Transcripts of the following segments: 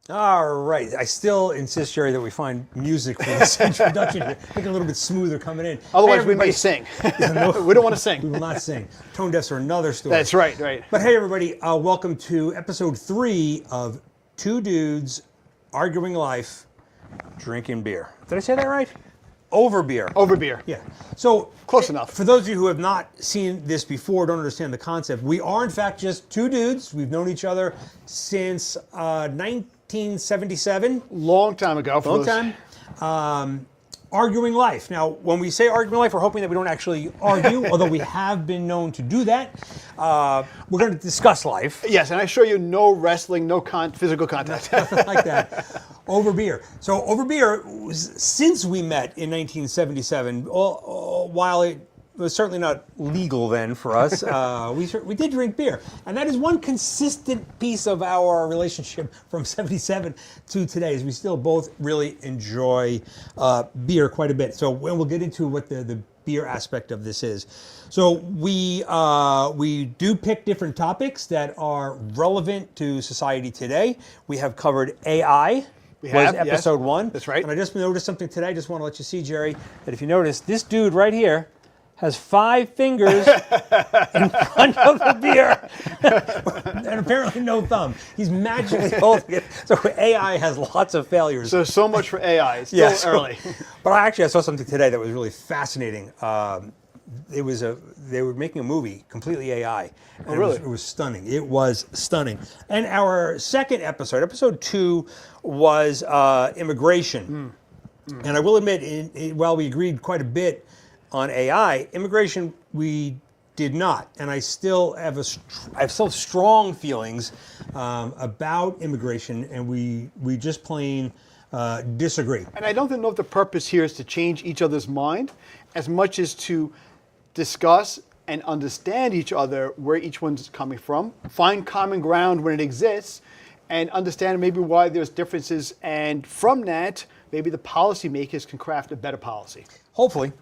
All right. I still insist, Jerry, that we find music for this introduction here. Make it a little bit smoother coming in. Otherwise, Hey, we may sing. We don't want to we sing. will not sing. Tone deafs are another story. That's right, right. But hey, everybody, welcome to episode 3 of Two Dudes Arguing Life, Drinking Beer. Did I say that right? Over beer. Over beer. Yeah. So Close enough. For those of you who have not seen this before, don't understand the concept, we are in fact just two dudes. We've known each other since 1977. Long time ago. Long time. Arguing life. Now, when we say arguing life, we're hoping that we don't actually argue, although we have been known to do that. We're going to discuss life. Yes, and I assure you, no wrestling, no physical contact. Nothing like that. Over beer. So over beer, since we met in 1977, while it was certainly not legal then for us, we did drink beer. And that is one consistent piece of our relationship from 77 to today, is we still both really enjoy beer quite a bit. So we'll get into what the beer aspect of this is. So we do pick different topics that are relevant to society today. We have covered AI. Episode 1. That's right. And I just noticed something today. I just want to let you see, Jerry, that if you notice, this dude right here has 5 fingers in front of the beer and apparently no thumb. He's magically holding it. So AI has lots of failures. So much for AI. It's still early. But I saw something today that was really fascinating. They were making a movie completely AI. And really? It was stunning. It was stunning. And our second episode 2, was immigration. And I will admit, while we agreed quite a bit on AI, immigration we did not. And I still have strong feelings about immigration, and we just plain disagree. And I don't know if the purpose here is to change each other's mind as much as to discuss and understand each other, where each one's coming from, find common ground when it exists, and understand maybe why there's differences. And from that, maybe the policymakers can craft a better policy. Hopefully.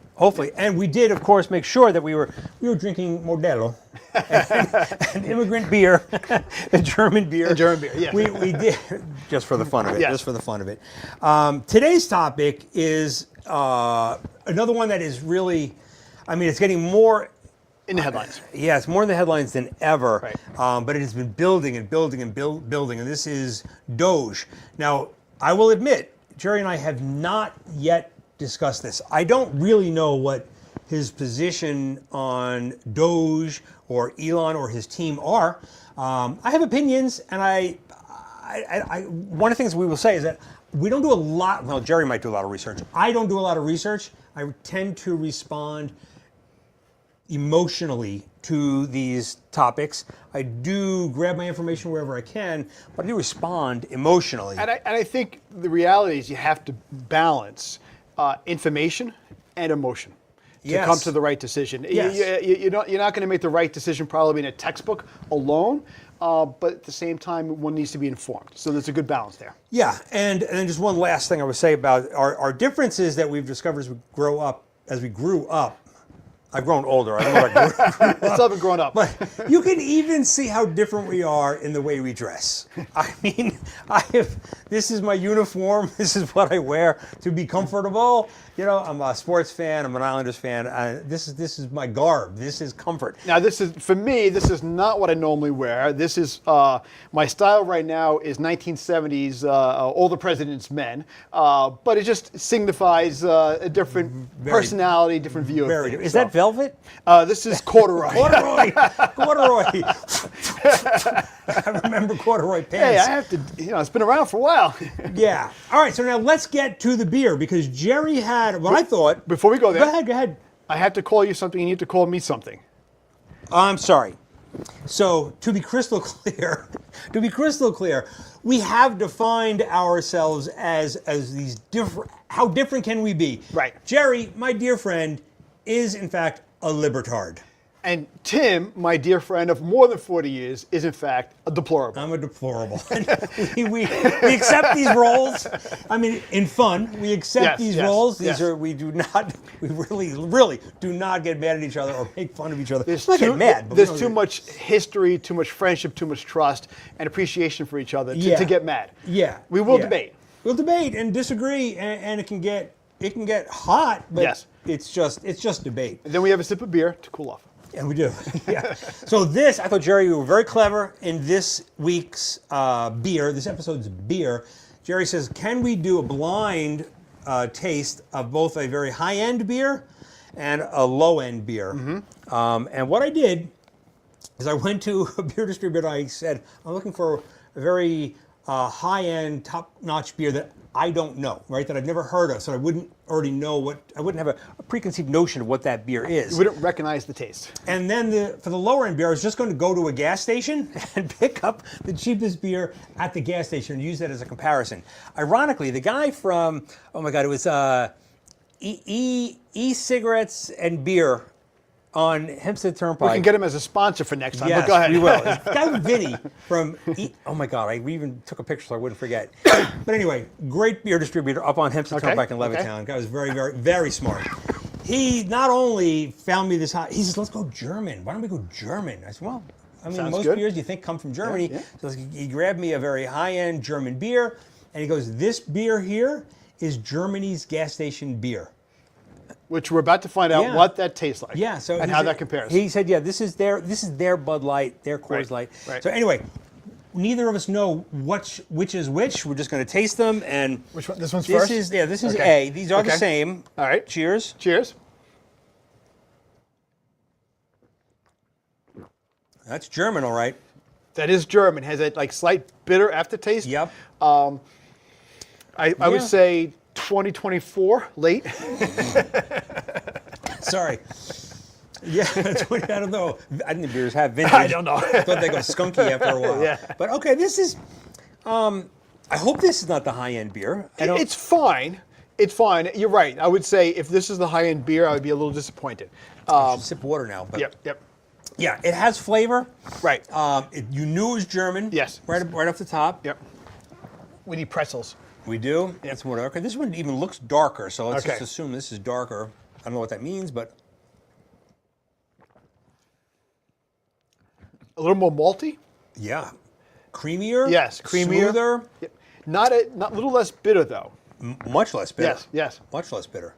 And we did, of course, make sure that we were drinking Modelo, an immigrant beer, a German beer. A German beer, yeah. We did, just for the fun of it. Yes. Just for the fun of it. Today's topic is another one that is really, it's getting more in the headlines. Yeah, it's more in the headlines than ever. Right. But it has been building and building and building, and this is DOGE. Now, I will admit, Jerry and I have not yet discussed this. I don't really know what his position on DOGE or Elon or his team are. I have opinions, and one of the things we will say is that we don't do a lot. Well, Jerry might do a lot of research. I don't do a lot of research. I tend to respond emotionally to these topics. I do grab my information wherever I can, but I do respond emotionally. And I think the reality is you have to balance information and emotion to come to the right decision. Yes. You're not going to make the right decision probably in a textbook alone, but at the same time, one needs to be informed. So there's a good balance there. Yeah, and then just one last thing I would say about our differences that we've discovered as we grew up. I've grown older. I don't know if I grew up. I still haven't grown up. But you can even see how different we are in the way we dress. This is my uniform. This is what I wear to be comfortable. I'm a sports fan. I'm an Islanders fan. This is my garb. This is comfort. Now, for me, this is not what I normally wear. This is, my style right now is 1970s, all the president's men. But it just signifies a different personality, different view of things. Is that velvet? This is corduroy. Corduroy. I remember corduroy pants. Hey, I have to, it's been around for a while. Yeah. All right, so now let's get to the beer, because Jerry had what I thought. Before we go there. Go ahead. I have to call you something, you need to call me something. I'm sorry. So to be crystal clear, we have defined ourselves as these different. How different can we be? Right. Jerry, my dear friend, is in fact a libertard. And Tim, my dear friend of more than 40 years, is in fact a deplorable. I'm a deplorable. we accept these roles. I mean, in fun, we accept these roles. These are we really do not get mad at each other or make fun of each other. There's not get mad. But there's too much history, too much friendship, too much trust, and appreciation for each other to get mad. Yeah, we will debate. We'll debate and disagree, and it can get hot. But it's just debate. And then we have a sip of beer to cool off. And we do, yeah. So this, I thought, Jerry, you were very clever in this week's beer, this episode's beer. Jerry says, can we do a blind taste of both a very high-end beer and a low-end beer? And what I did is I went to a beer distributor. I said, I'm looking for a very high-end, top-notch beer that I don't know, right? That I've never heard of, so I wouldn't already know I wouldn't have a preconceived notion of what that beer is. You wouldn't recognize the taste. And then for the lower end beer, I was just going to go to a gas station and pick up the cheapest beer at the gas station and use that as a comparison. Ironically, the guy from, oh my God, it was e-cigarettes and beer on Hempstead Turnpike. We can get him as a sponsor for next time. Yes, but go ahead. we will. It's guy Vinny from. Oh my God! We even took a picture so I wouldn't forget. But anyway, great beer distributor up on Hempstead Turnpike in Levittown. Guy was very, very, very smart. He not only found me this hot. He says, "Let's go German. Why don't we go German?" I said, "Well, I mean, most beers you think come from Germany." Yeah. So he grabbed me a very high-end German beer, and he goes, "This beer here is Germany's gas station beer." Which we're about to find out what that tastes like. Yeah, so and how that compares. He said, "Yeah, this is their Bud Light, their Coors Light." Right. So anyway, neither of us know which is which. We're just going to taste them, and which one? This one's this first. This is A. These are the same. All right. Cheers. Cheers. That's German, all right. That is German. Has a slight bitter aftertaste. Yep. I would say 2024 late. Sorry. Yeah, I don't know. I think beers have vintage. I don't know. I thought they go skunky after a while. Yeah. But okay, this is. I hope this is not the high-end beer. It's fine. It's fine. You're right. I would say if this is the high-end beer, I would be a little disappointed. I should sip water now. But Yep. Yeah, it has flavor. Right. You knew it was German. Yes. Right off the top. Yep. We need pretzels. We do. That's what. Okay. This one even looks darker, so let's Okay. just assume this is darker. I don't know what that means, but A little more malty. yeah, creamier. Yes, creamier. Smoother. Yep. Not a little less bitter though. Much less bitter. Yes. Much less bitter.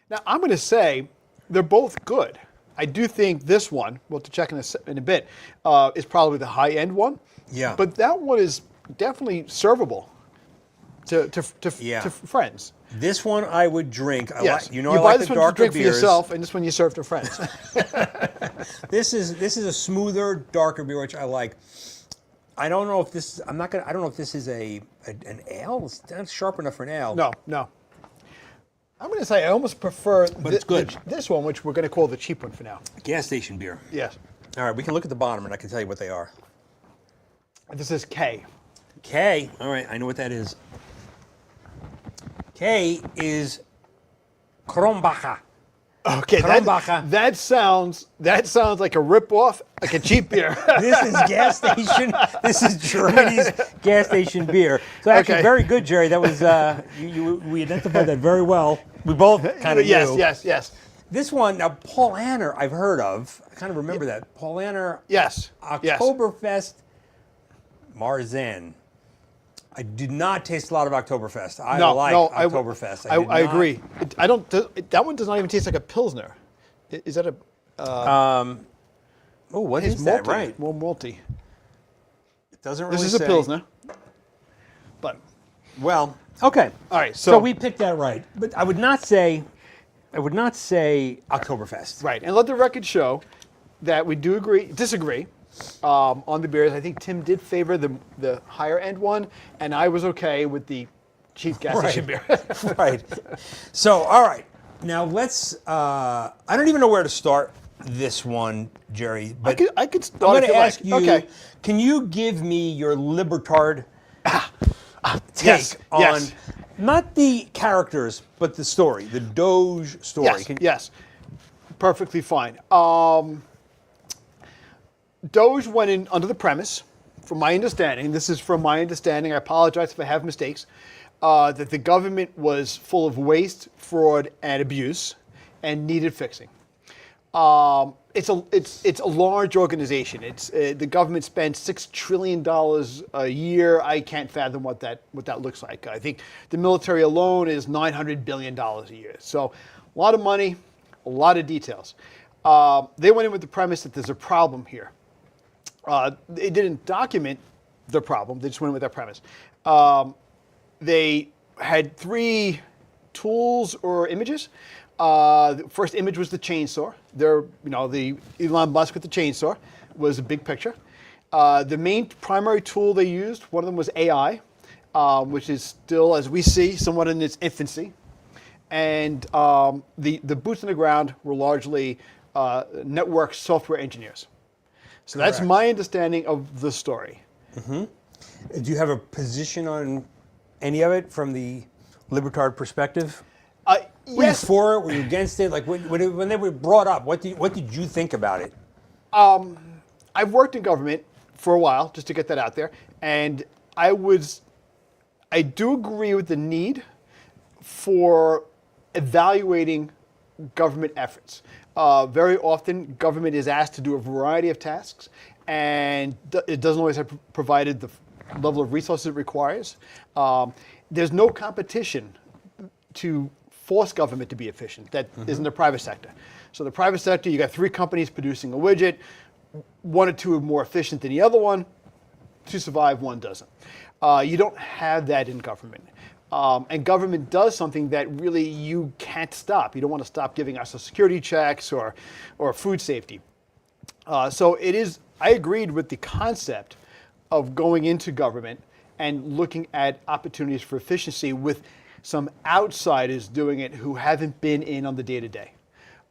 Now I'm going to say they're both good. I do think this one, we'll have to check in a bit, is probably the high-end one. Yeah. But that one is definitely servable to friends. This one I would drink. Yes. You buy like this the one to darker drink for beers. yourself, and this one you serve to friends. This is a smoother, darker beer, which I like. I don't know if this. I don't know if this is an ale. It's not sharp enough for an ale. No. I'm going to say I almost prefer it's good. This one, which we're going to call the cheap one for now. Gas station beer. Yes. All right, we can look at the bottom, and I can tell you what they are. This is K. K. All right, I know what that is. K is Kronbacher. Okay, Kronbacher. that sounds like a ripoff, like a cheap beer. This is gas station. This is Germany's gas station beer. So actually, very good, Jerry. That was we identified that very well. We both kind of knew. Yes. This one now, Paul Anner, I've heard of. I kind of remember that Paul Anner. Yes. Oktoberfest Marzen. I did not taste a lot of Oktoberfest. I like Oktoberfest. I agree. That one does not even taste like a Pilsner. Is that a? What it's is that? malty, Right. more malty. It doesn't really This is say. a Pilsner. But Well, okay. all right. So we picked that right, but I would not say Oktoberfest. Right, and let the record show that we do disagree on the beers. I think Tim did favor the higher end one, and I was okay with the cheap gas station beer. Right. So, all right. Now let's. I don't even know where to start this one, Jerry. But I could start. I'm going if to you ask like. you. Okay. Can you give me your libertard take on Not the characters, but the story, the DOGE story. Yes, yes, perfectly fine. DOGE went in under the premise, from my understanding, this is from my understanding, I apologize if I have mistakes, that the government was full of waste, fraud, and abuse, and needed fixing. It's a large organization. The government spends $6 trillion a year. I can't fathom what that looks like. I think the military alone is $900 billion a year. So a lot of money, a lot of details. They went in with the premise that there's a problem here. They didn't document the problem. They just went in with that premise. They had 3 tools or images. The first image was the chainsaw. The Elon Musk with the chainsaw was a big picture. The main primary tool they used, one of them was AI, which is still, as we see, somewhat in its infancy. And the boots on the ground were largely network software engineers. So that's Correct. my understanding of the story. Do you have a position on any of it from the libertard perspective? Were you Yes, for it? Were you against it? Like when they were brought up, what did you think about it? I've worked in government for a while, just to get that out there, and I do agree with the need for evaluating government efforts. Very often, government is asked to do a variety of tasks, and it doesn't always have provided the level of resources it requires. There's no competition to force government to be efficient that is in the private sector. So the private sector, you got 3 companies producing a widget, 1 or 2 are more efficient than the other one. To survive, one doesn't. You don't have that in government. And government does something that really you can't stop. You don't want to stop giving us security checks or food safety. So it is, I agreed with the concept of going into government and looking at opportunities for efficiency with some outsiders doing it who haven't been in on the day-to-day.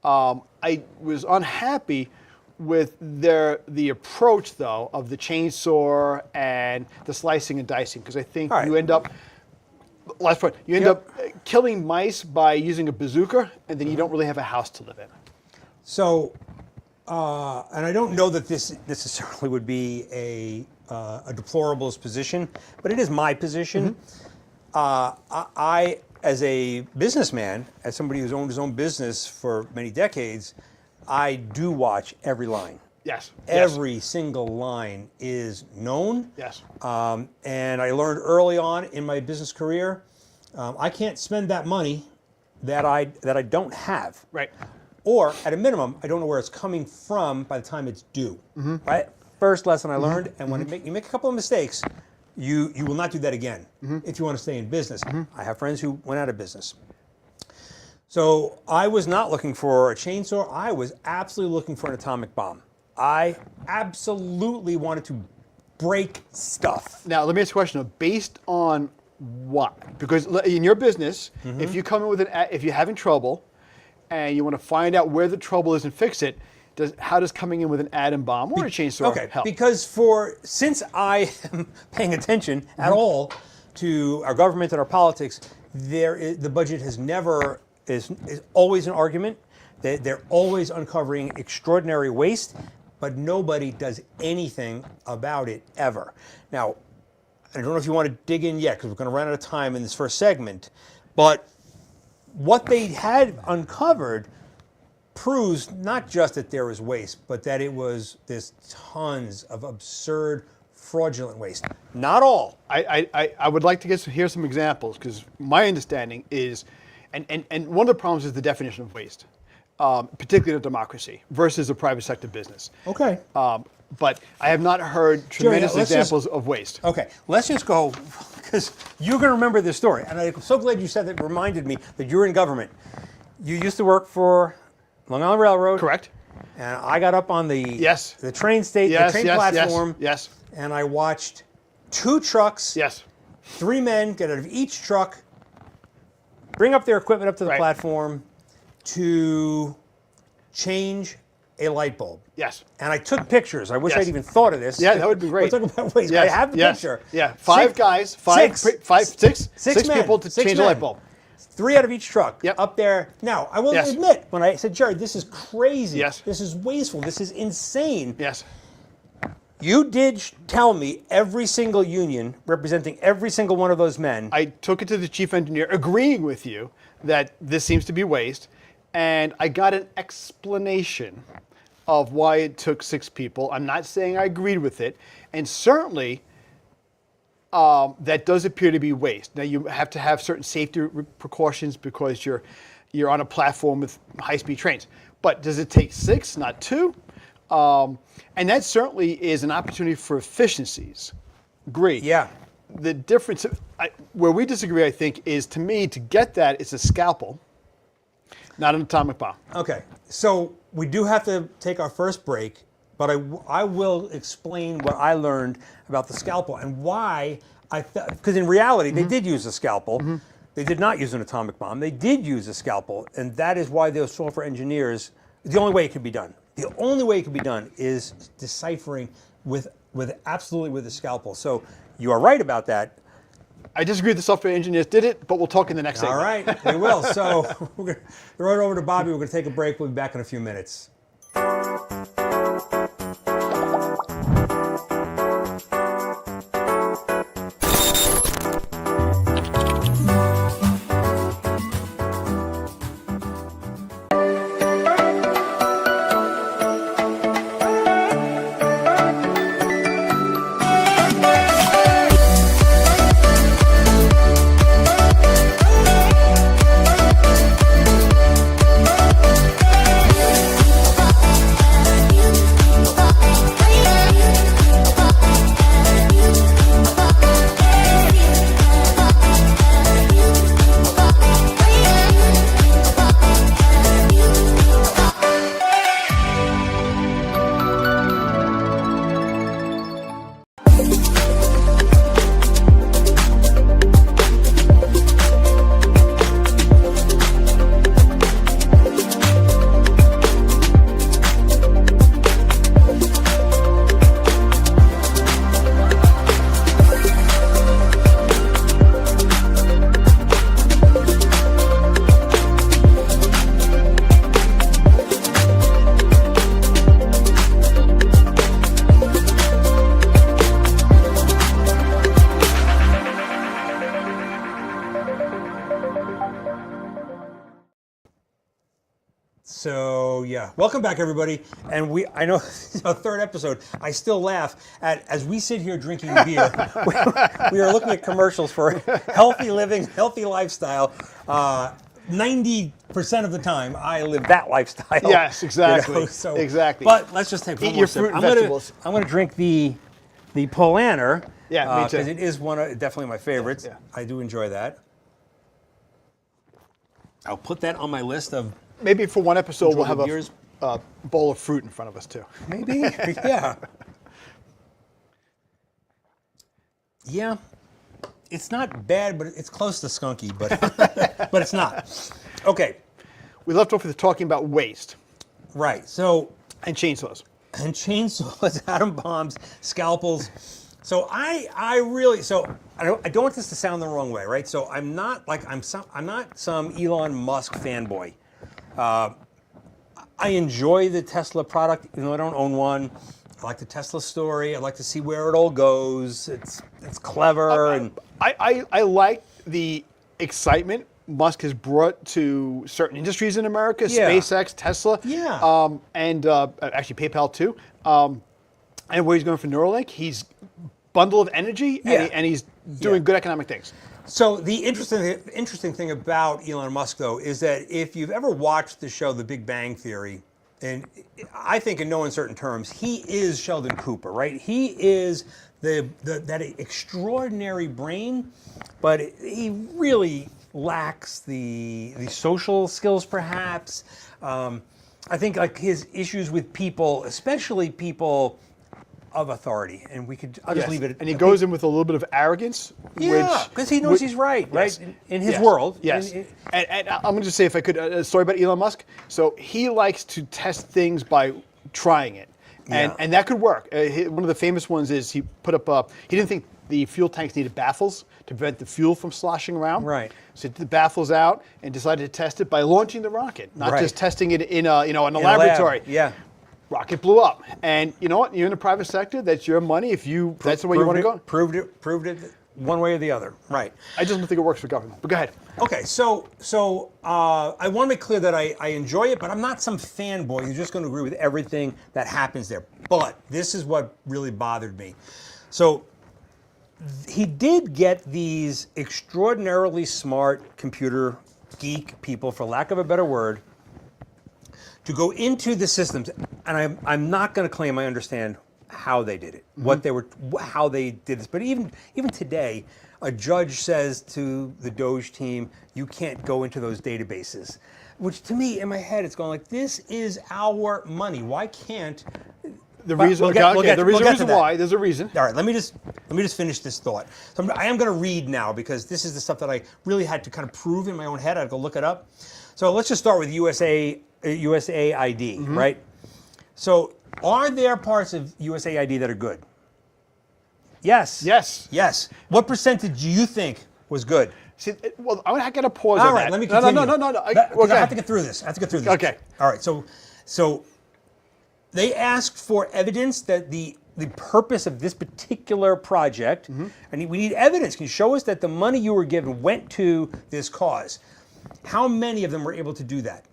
I was unhappy with the approach, though, of the chainsaw and the slicing and dicing, because I think All right. you end up, last point, you end up killing mice by using a bazooka, and then you don't really have a house to live in. So, and I don't know that this necessarily would be a deplorable's position, but it is my position. I, as a businessman, as somebody who's owned his own business for many decades, I do watch every line. Yes. Every single line is known. Yes. And I learned early on in my business career, I can't spend that money that I don't have. Right. Or at a minimum, I don't know where it's coming from by the time it's due. Right. First lesson I learned, and when you make a couple of mistakes, you will not do that again if you want to stay in business. I have friends who went out of business. So I was not looking for a chainsaw. I was absolutely looking for an atomic bomb. I absolutely wanted to break stuff. Now, let me ask you a question. Based on what? Because in your business, if you come in with if you're having trouble and you want to find out where the trouble is and fix it, how does coming in with an atom bomb or a chainsaw help? Because since I am paying attention at all to our government and our politics, the budget has never is always an argument. They're always uncovering extraordinary waste, but nobody does anything about it ever. Now, I don't know if you want to dig in yet because we're going to run out of time in this first segment, but what they had uncovered proves not just that there was waste, but that there's tons of absurd, fraudulent waste. Not all. I would like to hear some examples, because my understanding is, and one of the problems is the definition of waste, particularly in a democracy versus a private sector business. Okay. But I have not heard tremendous let's examples of waste. Okay, let's just go, because you're going to remember this story. And I'm so glad you said that. It reminded me that you're in government. You used to work for Long Island Railroad. Correct. And I got up on the train platform. Yes. And I watched 2 trucks. Yes. 3 men get out of each truck, bring up their equipment up to the platform to change a light bulb. Yes. And I took pictures. I wish Yes. I'd even thought of this. Yeah, that would be great. We're talking about waste. Yes, I have the yes, picture. Yeah, five guys, six men, people to six change men. a light bulb. 3 out of each truck. Yep. Up there. Now, I will Yes. admit, when I said, Jared, this is crazy. Yes. This is wasteful. This is insane. Yes. You did tell me every single union representing every single one of those men. I took it to the chief engineer, agreeing with you that this seems to be waste, and I got an explanation of why it took 6 people. I'm not saying I agreed with it, and certainly that does appear to be waste. Now you have to have certain safety precautions because you're on a platform with high-speed trains. But does it take 6, not 2? And that certainly is an opportunity for efficiencies. Agree. Yeah. The difference, where we disagree, I think, is to me, to get that, it's a scalpel, not an atomic bomb. Okay. So we do have to take our first break, but I will explain what I learned about the scalpel and why because in reality, they did use a scalpel. They did not use an atomic bomb. They did use a scalpel, and that is why those software engineers, the only way it can be done. The only way it can be done is deciphering with a scalpel. So you are right about that. I disagree the software engineers did it, but we'll talk in the next segment. All right, we will. So we're going to throw it over to Bobby. We're going to take a break. We'll be back in a few minutes. So yeah, welcome back everybody. And I know this is our 3rd episode. I still laugh at, as we sit here drinking beer, we are looking at commercials for healthy living, healthy lifestyle. 90% of the time, I live that lifestyle. Yes, exactly. Exactly. But let's just take one Eat more your sip. fruit and vegetables. I'm going to drink the Polaner. Yeah, me too. Because it is definitely my favorites. Yeah. I do enjoy that. I'll put that on my list of Maybe for one episode we'll have beers. a bowl of fruit in front of us too. Maybe, yeah. Yeah, it's not bad, but it's close to skunky, but but it's not. Okay. We left off with talking about waste. Right. So and chainsaws. And chainsaws, atom bombs, scalpels. So I don't want this to sound the wrong way, right? So I'm not some Elon Musk fanboy. I enjoy the Tesla product, even though I don't own one. I like the Tesla story. I like to see where it all goes. It's clever and I like the excitement Musk has brought to certain industries in America, Yeah. SpaceX, Tesla, and actually PayPal too. And where he's going for Neuralink, he's bundle of energy, and he's doing good economic things. So the interesting thing about Elon Musk, though, is that if you've ever watched the show The Big Bang Theory, and I think in no uncertain terms, he is Sheldon Cooper, right? He is that extraordinary brain, but he really lacks the social skills, perhaps. I think like his issues with people, especially people of authority, and I'll just leave it. And he goes in with a little bit of arrogance. Yeah, because he knows he's right, yes. right? In his world. Yes. And I'm going to just say, if I could, a story about Elon Musk. So he likes to test things by trying it. And that could work. One of the famous ones is he put up, he didn't think the fuel tanks needed baffles to prevent the fuel from sloshing around. Right. So he took the baffles out and decided to test it by launching the rocket, not just testing it in a laboratory. Yeah. Rocket blew up. And you know what? You're in the private sector. That's your money. That's the way you want to go. Proved it one way or the other. Right. I just don't think it works for government. But go ahead. Okay, so I want to make clear that I enjoy it, but I'm not some fanboy who's just going to agree with everything that happens there. But this is what really bothered me. So he did get these extraordinarily smart computer geek people, for lack of a better word, to go into the systems. And I'm not going to claim I understand how they did it, how they did this. But even today, a judge says to the DOGE team, you can't go into those databases. Which to me, in my head, it's going like, this is our money. Why can't... The reason why. There's a reason. All right, let me just finish this thought. So I am going to read now, because this is the stuff that I really had to kind of prove in my own head. I had to go look it up. So let's just start with USAID, right? So are there parts of USAID that are good? Yes. Yes. Yes. What percentage do you think was good? See, well, I'm going to pause on that. All right, let me continue. No. I have to get through this. Okay. All right, so they asked for evidence that the purpose of this particular project, and we need evidence. Can you show us that the money you were given went to this cause? How many of them were able to do that?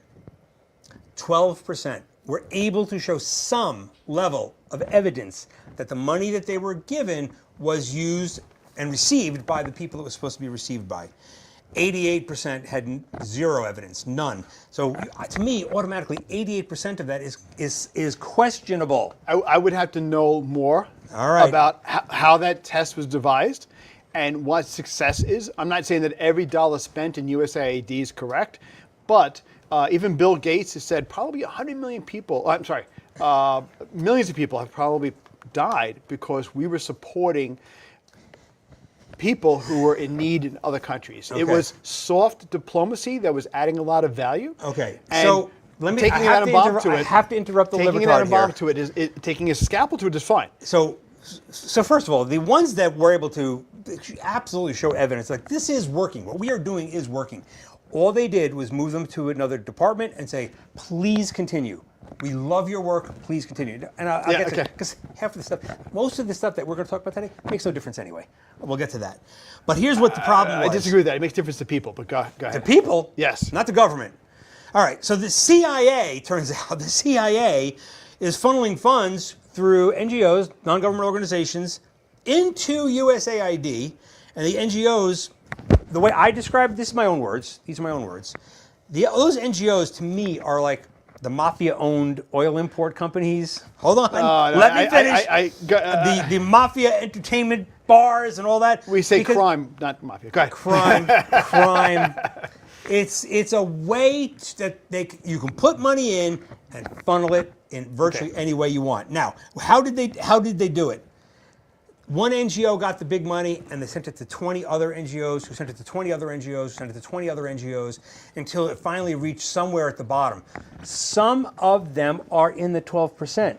12% were able to show some level of evidence that the money that they were given was used and received by the people it was supposed to be received by. 88% had zero evidence, none. So to me, automatically, 88% of that is questionable. I would have to know more about how that test was devised and what success is. I'm not saying that every dollar spent in USAID is correct, but even Bill Gates has said probably 100 million people, millions of people have probably died because we were supporting people who were in need in other countries. Okay. It was soft diplomacy that was adding a lot I have to interrupt the taking libertard an atom bomb here. to it, taking a scalpel to it is fine. So first of all, the ones that were able to absolutely show evidence, like this is working, what we are doing is working. All they did was move them to another department and say, please continue. We love your work, please continue. And I'll get to it, because half of the stuff, most of the stuff that we're going to talk about today makes no difference anyway. We'll get to that. But here's what the problem was. I disagree with that. It makes difference to people, but go ahead. To people? Yes. Not to government. All right, so the CIA, turns out, the CIA is funneling funds through NGOs, non-government organizations, into USAID, and the NGOs, the way I describe it, these are my own words, those NGOs to me are like the mafia-owned oil import companies. Hold on, let me finish. The mafia entertainment bars and all that. We say crime, not mafia. Go ahead. Crime. It's a way that you can put money in and funnel it in virtually any way you want. Now, how did they do it? One NGO got the big money, and they sent it to 20 other NGOs, who sent it to 20 other NGOs, who sent it to 20 other NGOs, until it finally reached somewhere at the bottom. Some of them are in the 12%.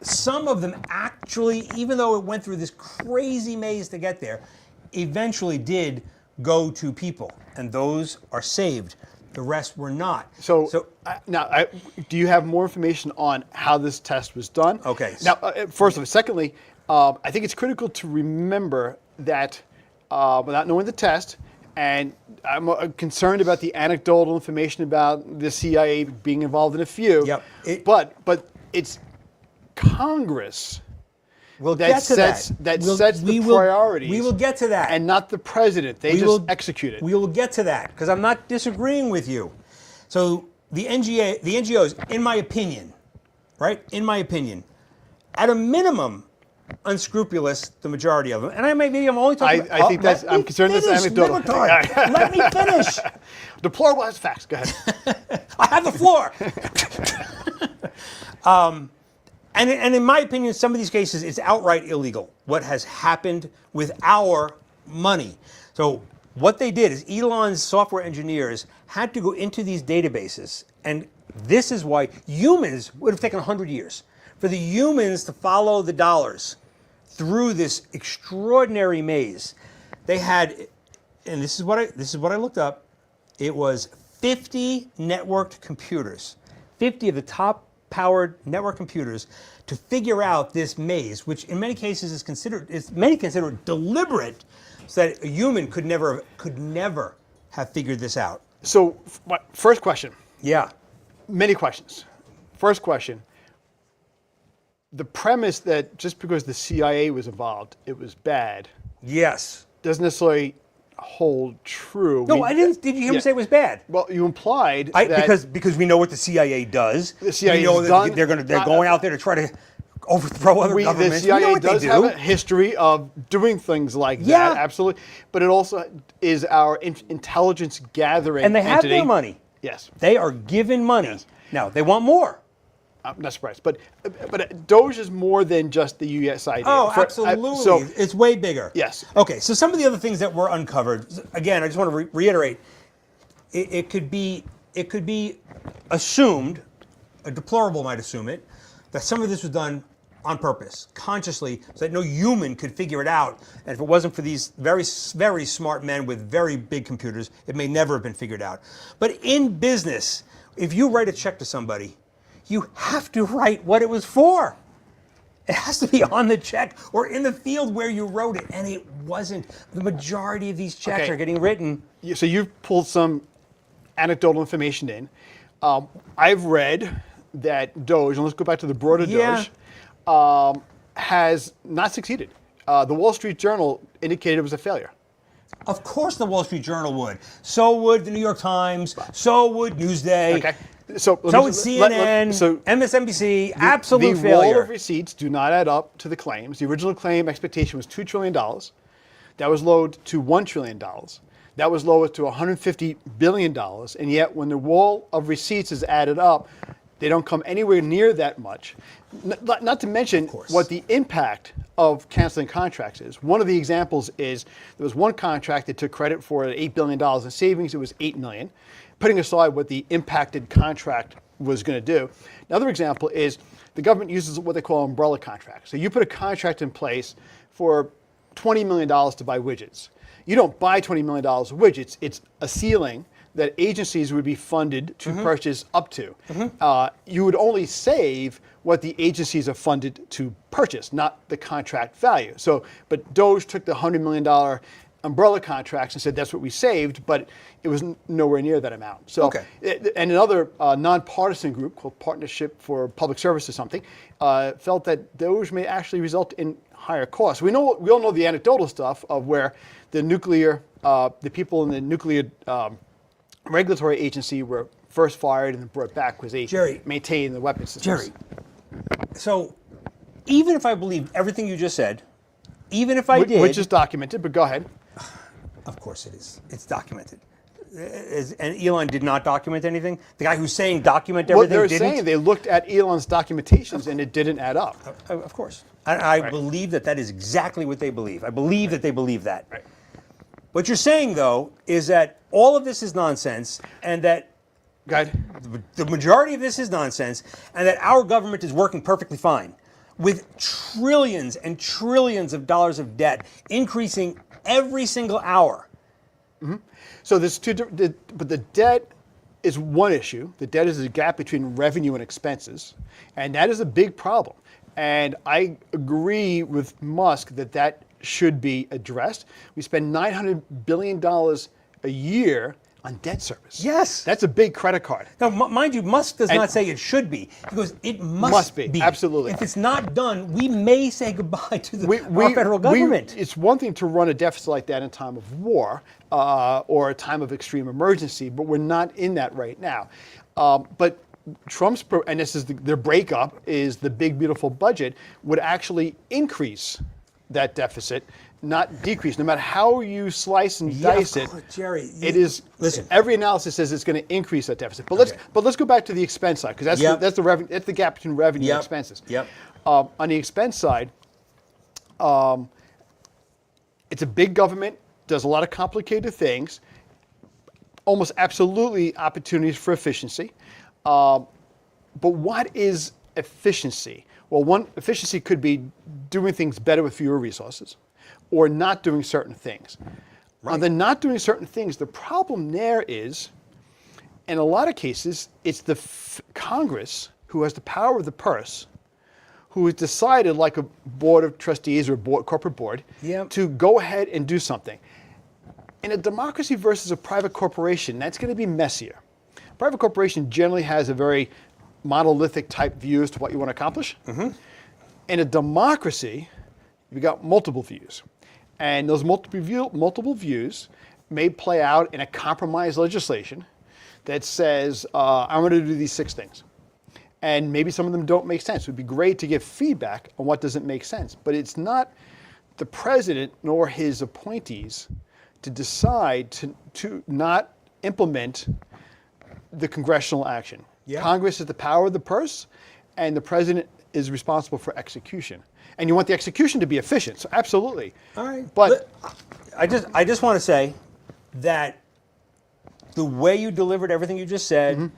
Some of them actually, even though it went through this crazy maze to get there, eventually did go to people, and those are saved. The rest were not. Now, do you have more information on how this test was done? Okay. Now, first of all, secondly, I think it's critical to remember that without knowing the test, and I'm concerned about the anecdotal information about the CIA being involved in a few. Yep. But it's Congress that sets the priorities. We will get to that. And not the president. They just execute it. We will get to that, because I'm not disagreeing with you. So the NGOs, in my opinion, at a minimum, unscrupulous, the majority of them. And I'm only talking about... I'm concerned that's anecdotal. Let me finish. Deplorable has facts. Go ahead. I have the floor. And in my opinion, some of these cases, it's outright illegal what has happened with our money. So what they did is Elon's software engineers had to go into these databases, and this is why humans would have taken 100 years for the humans to follow the dollars through this extraordinary maze. They had, and this is what I looked up. It was 50 networked computers, 50 of the top powered network computers to figure out this maze, which in many cases many consider it deliberate, so that a human could never have figured this out. So, first question. Yeah. Many questions. First question. The premise that just because the CIA was involved, it was bad, Yes. doesn't necessarily hold true. No, I didn't. Did you hear me say it was bad? Well, you implied that Because we know what the CIA does. The CIA we know has that done- they're going out there to try to overthrow other the governments. We know CIA what they does do. have a history of doing things like Yeah. that, absolutely. But it also is our intelligence gathering And they have entity. their money. Yes. They are given money. Yes. Now they want more. I'm not surprised. But DOGE is more than just the USID. Oh, absolutely. So, it's way bigger. Yes. Okay, so some of the other things that were uncovered, again, I just want to reiterate, it could be assumed, a deplorable might assume it, that some of this was done on purpose, consciously, so that no human could figure it out. And if it wasn't for these very, very smart men with very big computers, it may never have been figured out. But in business, if you write a check to somebody, you have to write what it was for. It has to be on the check or in the field where you wrote it, and it wasn't. The majority of these checks are getting written. So you've pulled some anecdotal information in. I've read that DOGE, and let's go back to the broader Yeah. DOGE, has not succeeded. The Wall Street Journal indicated it was a failure. Of course the Wall Street Journal would. So would the New York Times. So would Newsday. Okay. So would CNN, MSNBC. Absolute the failure. roll of receipts do not add up to the claims. The original claim expectation was $2 trillion. That was lowered to $1 trillion. That was lowered to $150 billion. And yet when the roll of receipts is added up, they don't come anywhere near that much. Not to mention what the impact of canceling contracts is. One of the examples is there was one contract that took credit for $8 billion in savings. It was $8 million. Putting aside what the impacted contract was going to do. Another example is the government uses what they call umbrella contracts. So you put a contract in place for $20 million to buy widgets. You don't buy $20 million of widgets. It's a ceiling that agencies would be funded to purchase up to. You would only save what the agencies are funded to purchase, not the contract value. So, but DOGE took the $100 million umbrella contracts and said that's what we saved, but it was nowhere near that amount. So, and another nonpartisan group called Partnership for Public Service or something felt that DOGE may actually result in higher costs. We all know the anecdotal stuff of where the people in the nuclear regulatory agency were first fired and then brought back because they maintained the weapons systems. Jerry, so even if I believe everything you just said, even if I did... Which is documented, but go ahead. Of course it is. It's documented. And Elon did not document anything? The guy who's saying document everything Well, they're didn't? saying they looked at Elon's documentations and it didn't add up. Of course. I believe that is exactly what they believe. I believe that they believe that. Right. What you're saying, though, is that all of this is nonsense and that Go ahead. the majority of this is nonsense and that our government is working perfectly fine with trillions and trillions of dollars of debt increasing every single hour. So there's but the debt is one issue. The debt is the gap between revenue and expenses, and that is a big problem. And I agree with Musk that should be addressed. We spend $900 billion a year on debt service. Yes. That's a big credit card. Now, mind you, Musk does not say it should be. He goes, it must be. Absolutely. If it's not done, we may say goodbye to our federal government. It's one thing to run a deficit like that in time of war or a time of extreme emergency, but we're not in that right now. But Trump's, and this is their breakup, is the big, beautiful budget would actually increase that deficit, not decrease. No matter how you slice and Yeah, dice it, Jerry, it is. listen. Every analysis says it's going to increase that deficit. But let's go back to the expense side, because that's that's the gap between revenue and expenses. Yep. On the expense side, it's a big government, does a lot of complicated things, almost absolutely opportunities for efficiency. But what is efficiency? Well, one, efficiency could be doing things better with fewer resources or not doing certain things. Right. On the not doing certain things, the problem there is, in a lot of cases, it's the Congress who has the power of the purse, who has decided, like a board of trustees or corporate board, to go ahead and do something. In a democracy versus a private corporation, that's going to be messier. A private corporation generally has a very monolithic type view as to what you want to accomplish. Mm-hmm. In a democracy, you've got multiple views. And those multiple views may play out in a compromise legislation that says, I'm going to do these 6 things. And maybe some of them don't make sense. It would be great to get feedback on what doesn't make sense. But it's not the president nor his appointees to decide to not implement the congressional action. Yeah. Congress is the power of the purse, and the president is responsible for execution. And you want the execution to be efficient, so absolutely. All right. But I just want to say that the way you delivered everything you just said,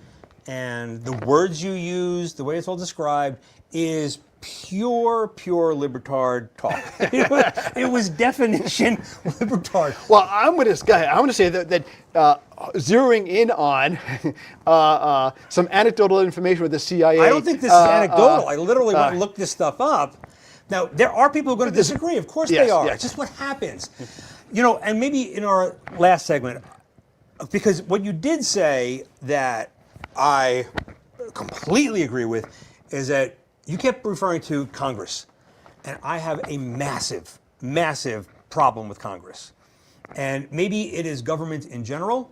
and the words you used, the way it's all described, is pure libertard talk. It was definition libertard. Well, I'm going to say that zeroing in on some anecdotal information with the CIA. I don't think this is anecdotal. I literally went and looked this stuff up. Now, there are people who are going to disagree. Of course they are. Yes. It's just what happens. And maybe in our last segment, because what you did say that I completely agree with is that you kept referring to Congress, and I have a massive, massive problem with Congress. And maybe it is government in general.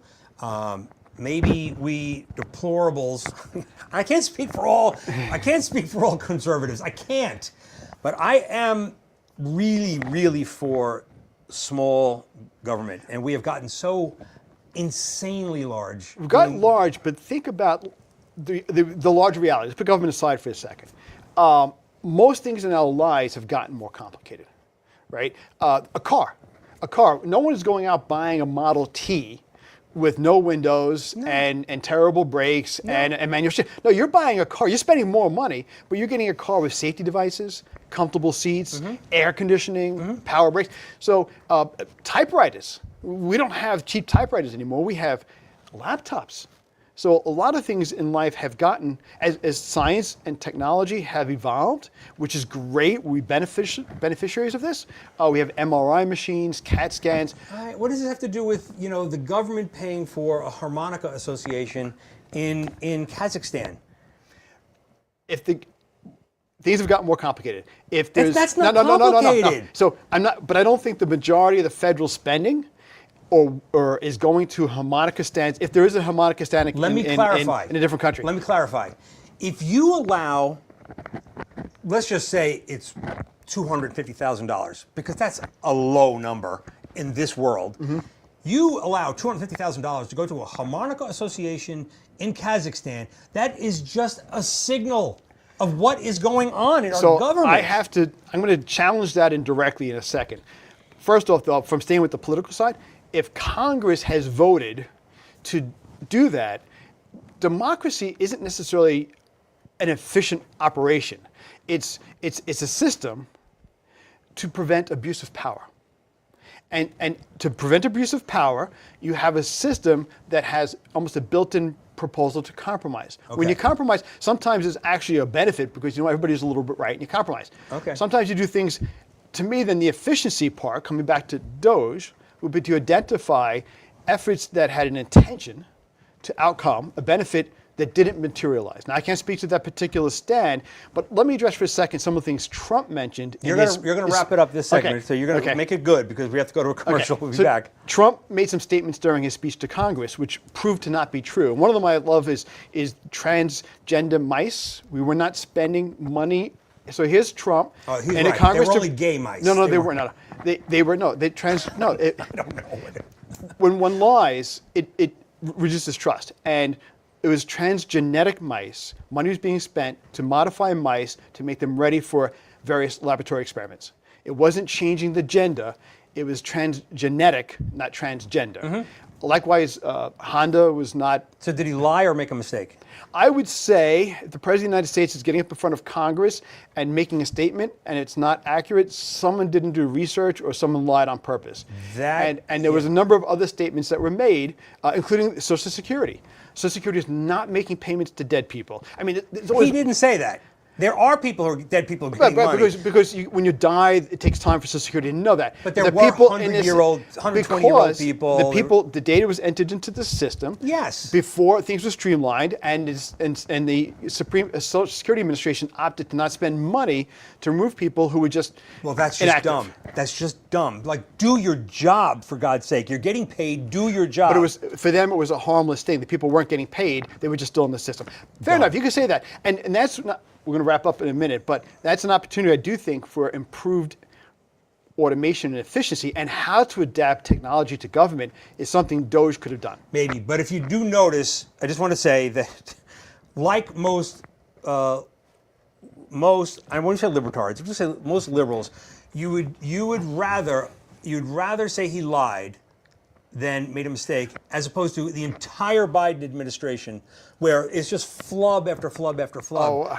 Maybe we deplorables. I can't speak for all conservatives. I can't. But I am really, really for small government, and we have gotten so insanely large. We've gotten large, but think about the large reality. Let's put government aside for a second. Most things in our lives have gotten more complicated, right? A car. No one is going out buying a Model T with no windows and terrible brakes and manual shit. No, you're buying a car. You're spending more money, but you're getting a car with safety devices, comfortable seats, air conditioning, power brakes. So typewriters. We don't have cheap typewriters anymore. We have laptops. So a lot of things in life have gotten, as science and technology have evolved, which is great. We're beneficiaries of this. We have MRI machines, CAT scans. What does it have to do with the government paying for a harmonica association in Kazakhstan? If things have gotten more complicated. If there's that's not complicated. No. So but I don't think the majority of the federal spending or is going to harmonica stands, if there is a harmonica stand in a different country. Let me clarify. If you allow, let's just say it's $250,000, because that's a low number in this world. You allow $250,000 to go to a harmonica association in Kazakhstan, that is just a signal of what is going on in our government. I'm going to challenge that indirectly in a second. First off, though, from staying with the political side, if Congress has voted to do that, democracy isn't necessarily an efficient operation. It's a system to prevent abuse of power. And to prevent abuse of power, you have a system that has almost a built-in proposal to compromise. Okay. When you compromise, sometimes it's actually a benefit because everybody's a little bit right and you compromise. Okay. Sometimes you do things, to me, then the efficiency part, coming back to DOGE, would be to identify efforts that had an intention to outcome, a benefit that didn't materialize. Now, I can't speak to that particular stand, but let me address for a second some of the things Trump mentioned. You're going to wrap it up this segment, okay. So you're going to make it good because we have to go to a commercial. Okay. We'll be back. Trump made some statements during his speech to Congress which proved to not be true. And one of them I love is transgender mice. We were not spending money So here's Trump. Oh, he's and right. a Congress They were only gay mice. No, They they weren't. were not. They were no. They trans. No. I don't know. When one lies, it reduces trust. And it was transgenetic mice. Money was being spent to modify mice to make them ready for various laboratory experiments. It wasn't changing the gender. It was transgenetic, not transgender. Likewise, Honda was not. So did he lie or make a mistake? I would say if the President of the United States is getting up in front of Congress and making a statement and it's not accurate, someone didn't do research or someone lied on purpose. And there was a number of other statements that were made, including Social Security. Social Security is not making payments to dead people. I mean, He didn't say that. There are people who are dead people who are getting money. Because when you die, it takes time for Social Security to know that. But there were 100-year-old, 120-year-old people. The data was entered into the system. Yes. Before things were streamlined, and the Social Security Administration opted to not spend money to remove people who were just Well, that's just inactive. dumb. That's just dumb. Like, do your job, for God's sake. You're getting paid. Do your job. But it was, for them, it was a harmless thing. The people weren't getting paid. They were just still in the system. Fair enough. You can say that. And that's not, we're going to wrap up in a minute, but that's an opportunity, I do think, for improved automation and efficiency, and how to adapt technology to government is something DOGE could have done. Maybe. But if you do notice, I just want to say that, like most, I wouldn't say libertarians, I'm just say most liberals, you'd rather say he lied than made a mistake, as opposed to the entire Biden administration, where it's just flub after flub after flub.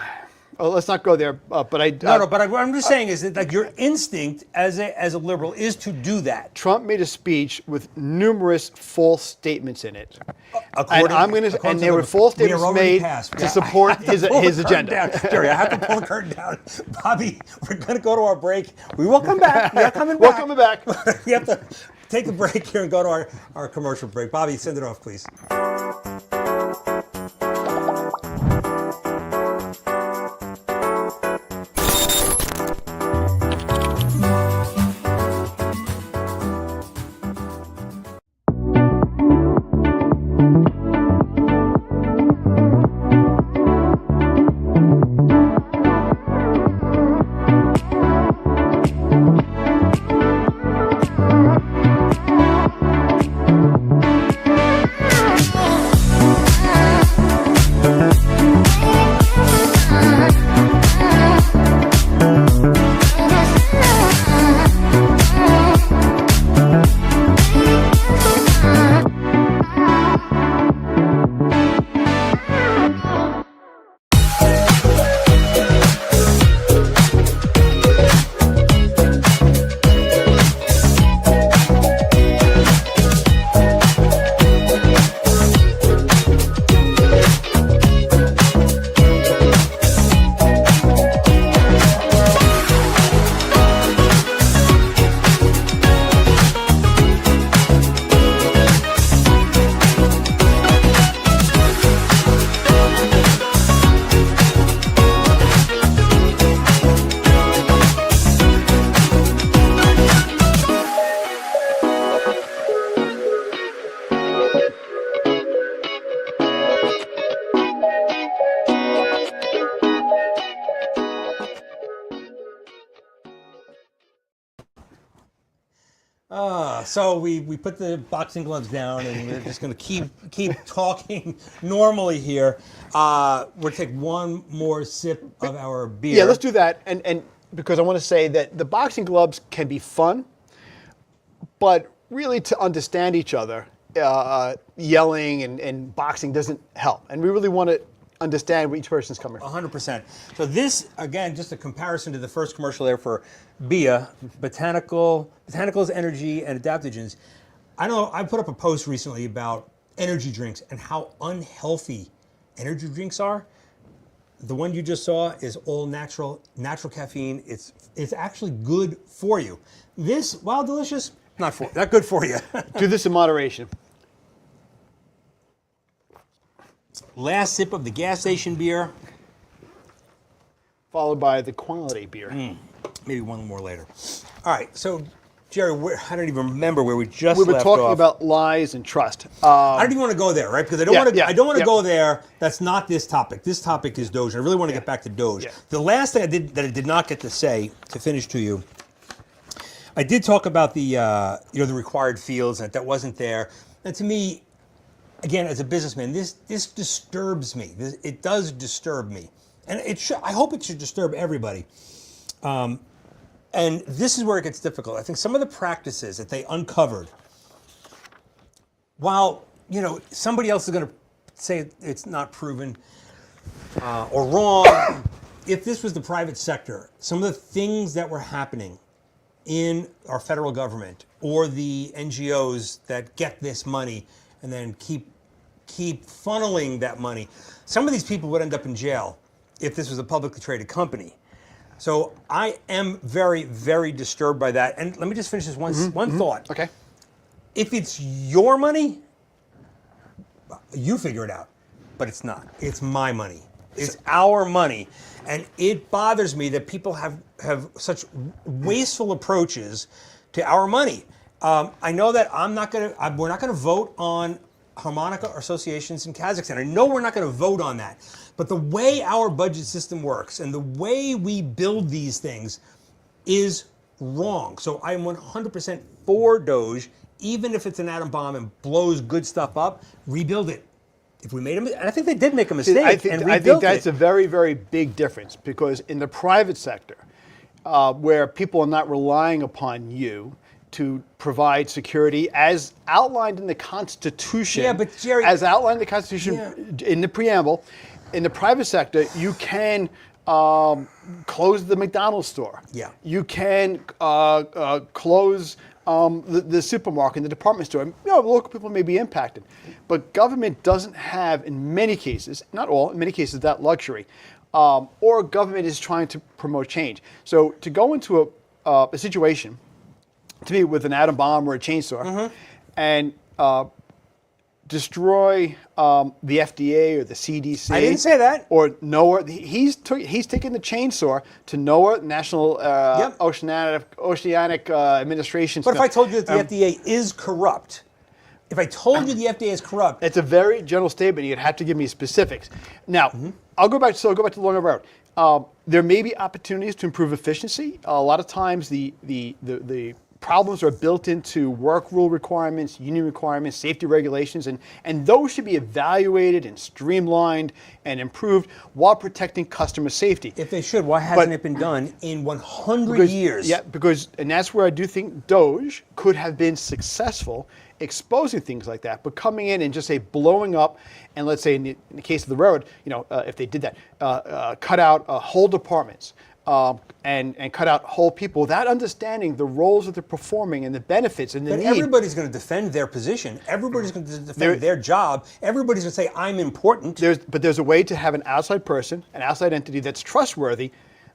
Oh, let's not go there. But I No, but what I'm just saying is that, like, your instinct as a liberal is to do that. Trump made a speech with numerous false statements in it, and there were false statements made to support his agenda. Jerry, I have to pull the curtain down. Bobby, we're going to go to our break. We will come back. We are coming back. We're coming back. We have to take a break here and go to our commercial break. Bobby, send it off, please. So we put the boxing gloves down, and we're just going to keep talking normally here. We'll take one more sip of our beer. Yeah, let's do that. And because I want to say that the boxing gloves can be fun, but really to understand each other, yelling and boxing doesn't help. And we really want to understand where each person's coming from. 100%. So this, again, just a comparison to the first commercial there for BIA, Botanicals, Energy, and Adaptogens. I know I put up a post recently about energy drinks and how unhealthy energy drinks are. The one you just saw is all natural caffeine. It's actually good for you. This, while delicious, not good for you. Do this in moderation. Last sip of the gas station beer. Followed by the quality beer. Maybe one more later. All right, so Jerry, I don't even remember where we just We were left talking off. about lies and trust. I don't even want to go there, right? Because I don't want to. yeah, I don't want to yeah. go there. That's not this topic. This topic is Doge. I really want to get back to Doge. Yeah. The last thing I did not get to say to finish to you. I did talk about the the required fields and that wasn't there. And to me, again, as a businessman, this disturbs me. It does disturb me, and I hope it should disturb everybody. And this is where it gets difficult. I think some of the practices that they uncovered, while somebody else is going to say it's not proven or wrong, if this was the private sector, some of the things that were happening in our federal government or the NGOs that get this money and then keep funneling that money, some of these people would end up in jail if this was a publicly traded company. So I am very, very disturbed by that. And let me just finish this one thought. Okay. If it's your money, you figure it out. But it's not. It's my money. It's our money. And it bothers me that people have such wasteful approaches to our money. I know that we're not going to vote on harmonica associations in Kazakhstan. I know we're not going to vote on that. But the way our budget system works and the way we build these things is wrong. So I am 100% for Doge, even if it's an atom bomb and blows good stuff up, rebuild it. If we made and I think they did make a mistake I think that's it. a very, very big difference, because in the private sector, where people are not relying upon you to provide security as outlined in the Constitution. Yeah, but Jerry, as outlined in the Constitution in the preamble, in the private sector, you can close the McDonald's store. Yeah. You can close the supermarket and the department store. Local people may be impacted, but government doesn't have, in many cases, not all, in many cases, that luxury. Or government is trying to promote change. So to go into a situation, to me, with an atom bomb or a chainsaw, and destroy the FDA or the CDC. I didn't say that. Or NOAA. He's taken the chainsaw to NOAA, National Oceanic Administration. But if I told you that the FDA is corrupt, it's a very general statement. You'd have to give me specifics. Now, I'll go back to the longer road. There may be opportunities to improve efficiency. A lot of times, the problems are built into work rule requirements, union requirements, safety regulations, and those should be evaluated and streamlined and improved while protecting customer safety. If they should, why hasn't it been done in 100 years? Yeah, and that's where I do think Doge could have been successful exposing things like that, but coming in and just say blowing up, and let's say in the case of the railroad, if they did that, cut out whole departments. And cut out whole people without understanding the roles that they're performing and the benefits and the need. Everybody's going to defend their position. Everybody's going to defend their job. Everybody's going to say, I'm important. But there's a way to have an outside person, an outside entity that's trustworthy,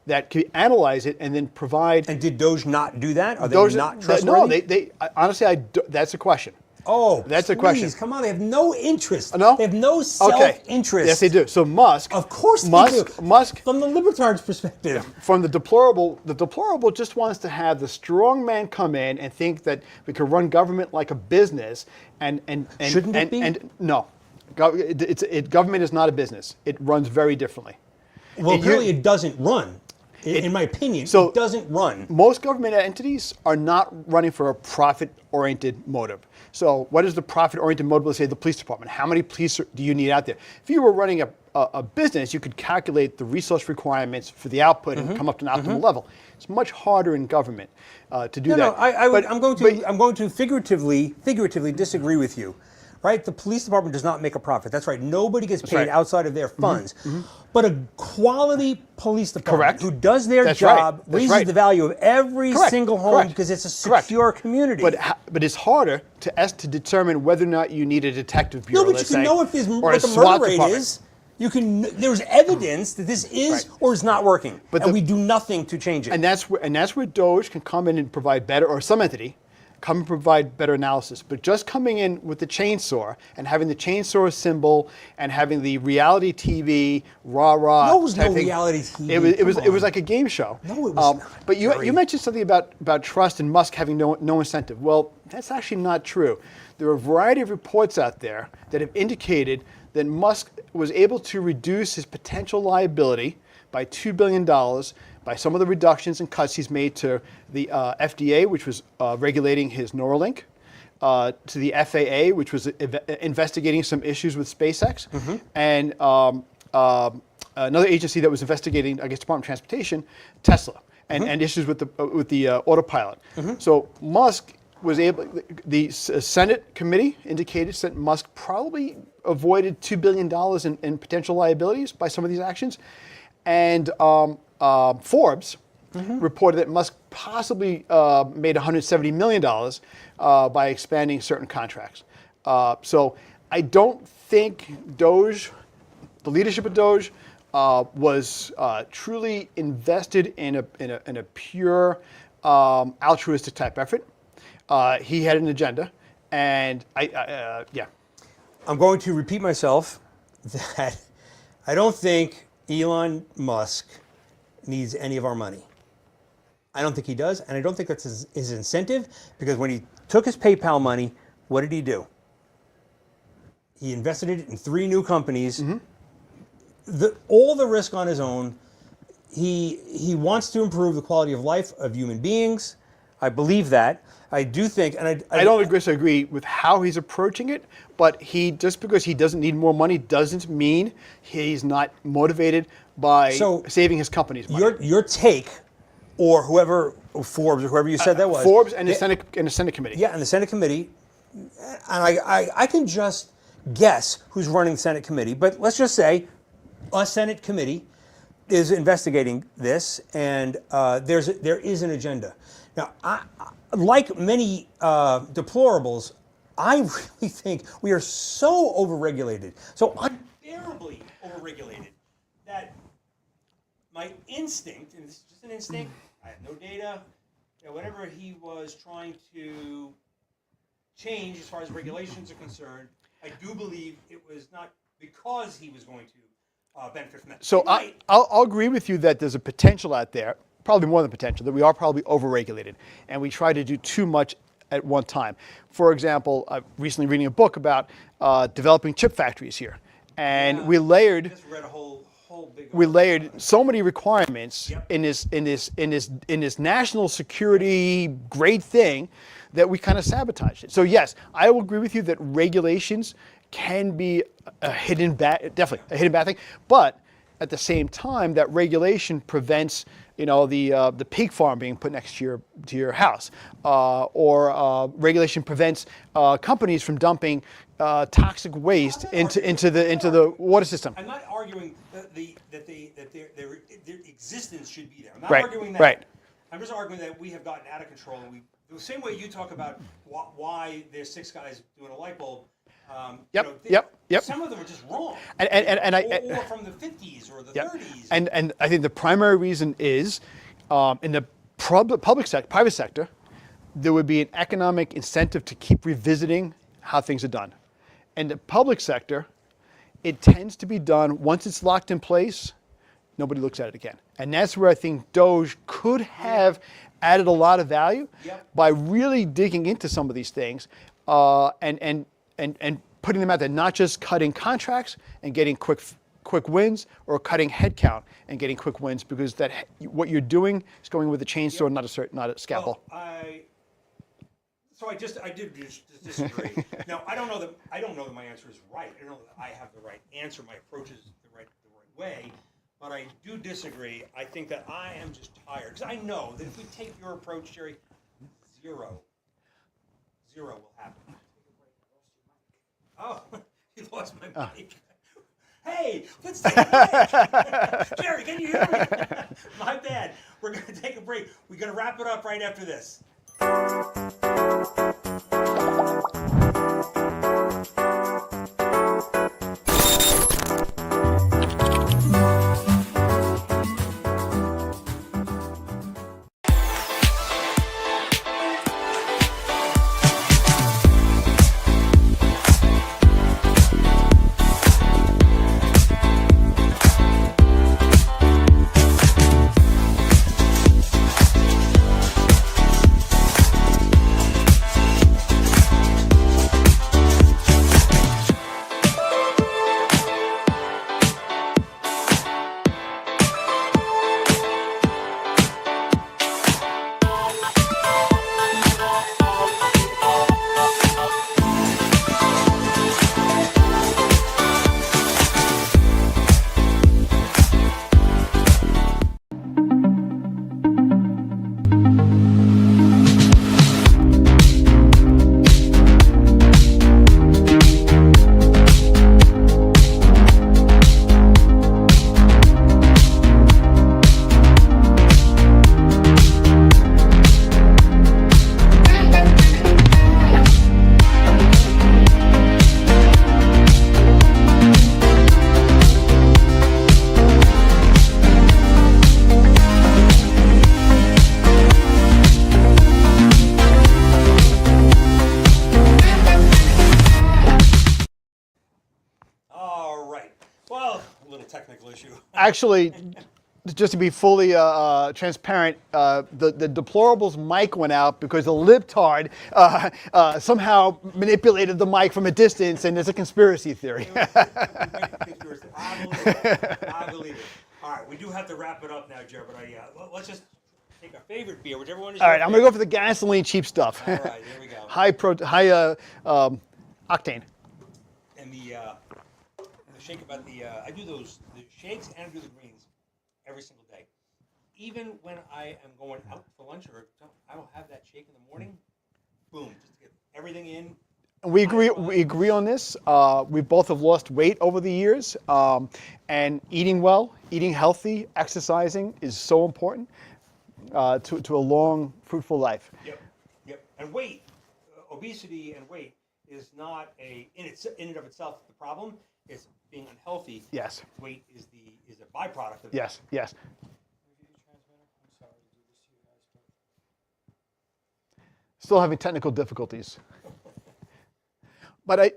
that can analyze it and then provide. And did Doge not do that? Are they not trustworthy? No, honestly, that's a question. Oh, that's a question. Come on, they have no interest. No? They have no self-interest. Yes, they do. So Musk. Of course they do. Musk. From the libertard's perspective. From the deplorable just wants to have the strong man come in and think that we can run government like a business and shouldn't it be? And no, government is not a business. It runs very differently. Well, apparently it doesn't run. In my opinion, it doesn't run. Most government entities are not running for a profit-oriented motive. So what is the profit-oriented motive, let's say, the police department? How many police do you need out there? If you were running a business, you could calculate the resource requirements for the output and come up to an optimal level. It's much harder in government to do that. No, I'm going to figuratively disagree with you. Right? The police department does not make a profit. That's right. Nobody gets paid outside of their funds. But a quality police department who does their job raises the value of every single home because it's a secure community. But it's harder to determine whether or not you need a detective bureau. No, but you can know if what the murder rate is. There's evidence that this is or is not working, and we do nothing to change it. And that's where Doge can come in and provide better, or some entity come and provide better analysis. But just coming in with the chainsaw and having the chainsaw symbol and having the reality TV rah-rah. No, it was type no thing, reality TV. It was like a game show. No, it was not. But you mentioned something about trust and Musk having no incentive. Well, that's actually not true. There are a variety of reports out there that have indicated that Musk was able to reduce his potential liability by $2 billion by some of the reductions and cuts he's made to the FDA, which was regulating his Neuralink, to the FAA, which was investigating some issues with SpaceX, and another agency that was investigating, I guess, Department of Transportation, Tesla, and issues with the autopilot. So Musk was able. The Senate committee indicated that Musk probably avoided $2 billion in potential liabilities by some of these actions, and Forbes reported that Musk possibly made $170 million by expanding certain contracts. So I don't think DOGE, the leadership of DOGE, was truly invested in a pure altruistic type effort. He had an agenda, and yeah. I'm going to repeat myself that I don't think Elon Musk needs any of our money. I don't think he does, and I don't think that's his incentive, because when he took his PayPal money, what did he do? He invested it in 3 new companies. All the risk on his own. He wants to improve the quality of life of human beings. I believe that. I do think, and I don't disagree with how he's approaching it, but just because he doesn't need more money doesn't mean he's not motivated by saving his company's money. Your take, or whoever, Forbes, or whoever you said that was. Forbes and the Senate committee. Yeah, and the Senate committee, and I can just guess who's running the Senate committee, but let's just say a Senate committee is investigating this, and there is an agenda. Now, like many deplorables, I really think we are so overregulated, so unbearably overregulated, that my instinct, and this is just an instinct, I have no data, whatever he was trying to change as far as regulations are concerned, I do believe it was not because he was going to benefit from that. So I'll agree with you that there's a potential out there, probably more than potential, that we are probably overregulated, and we try to do too much at one time. For example, I'm recently reading a book about developing chip factories here, and we layered. Just read a whole big. We layered so many requirements in this national security great thing that we kind of sabotaged it. So yes, I will agree with you that regulations can be definitely a hidden bad thing, but at the same time, that regulation prevents, the pig farm being put next to your house, or regulation prevents companies from dumping toxic waste into the water system. I'm not arguing that their existence should be there. I'm not Right, arguing that. right. I'm just arguing that we have gotten out of control. And the same way you talk about why there's 6 guys doing a light bulb. Yep. Some of them are just wrong. Or from the 50s or the 30s. And I think the primary reason is in the private sector, there would be an economic incentive to keep revisiting how things are done. In the public sector, it tends to be done once it's locked in place, nobody looks at it again. And that's where I think DOGE could have added a lot of value by really digging into some of these things and putting them out there, not just cutting contracts and getting quick wins, or cutting headcount and getting quick wins, because what you're doing is going with a chainsaw, not a scalpel. Well, I did disagree. Now I don't know that my answer is right. I don't know that I have the right answer. My approach is the right way. But I do disagree. I think that I am just tired, because I know that if we take your approach, Jerry, zero will happen. Oh, you lost my mic. Hey, let's take a break. Jerry, can you hear me? My bad. We're going to take a break. We're going to wrap it up right after this. Actually, just to be fully transparent, the Deplorables mic went out because the libtard somehow manipulated the mic from a distance, and there's a conspiracy theory. I believe it. All right, we do have to wrap it up now, Jared, but let's just take our favorite beer, whichever one is All right, I'm going to go for the gasoline cheap stuff. All right, here we go. high octane. And the shake about I do the shakes and I do the greens every single day. Even when I am going out for lunch or I will have that shake in the morning. Boom, just to get everything in. We agree on this. We both have lost weight over the years, and eating well, eating healthy, exercising is so important to a long, fruitful life. Yep. And weight, obesity and weight is not in and of itself the problem. It's being unhealthy. Yes. Weight is a byproduct of Yes. Yes. Still having technical difficulties. But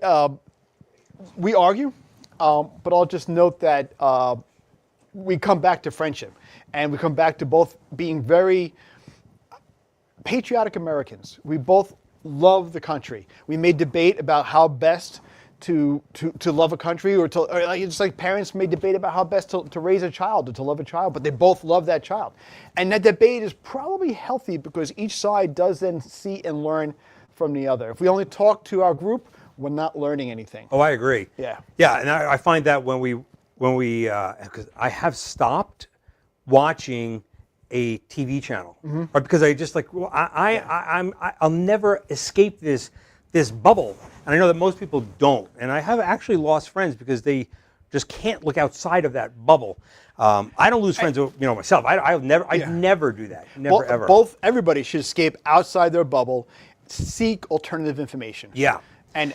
we argue, but I'll just note that we come back to friendship, and we come back to both being very patriotic Americans. We both love the country. We may debate about how best to love a country, or just like parents may debate about how best to raise a child or to love a child, but they both love that child. And that debate is probably healthy because each side does then see and learn from the other. If we only talk to our group, we're not learning anything. Oh, I agree. Yeah. Yeah, and I find that when we because I have stopped watching a TV channel, or because I just like I'll never escape this bubble, and I know that most people don't, and I have actually lost friends because they just can't look outside of that bubble. I don't lose friends, myself. I'd never do that, never ever. Everybody should escape outside their bubble, seek alternative information. Yeah. And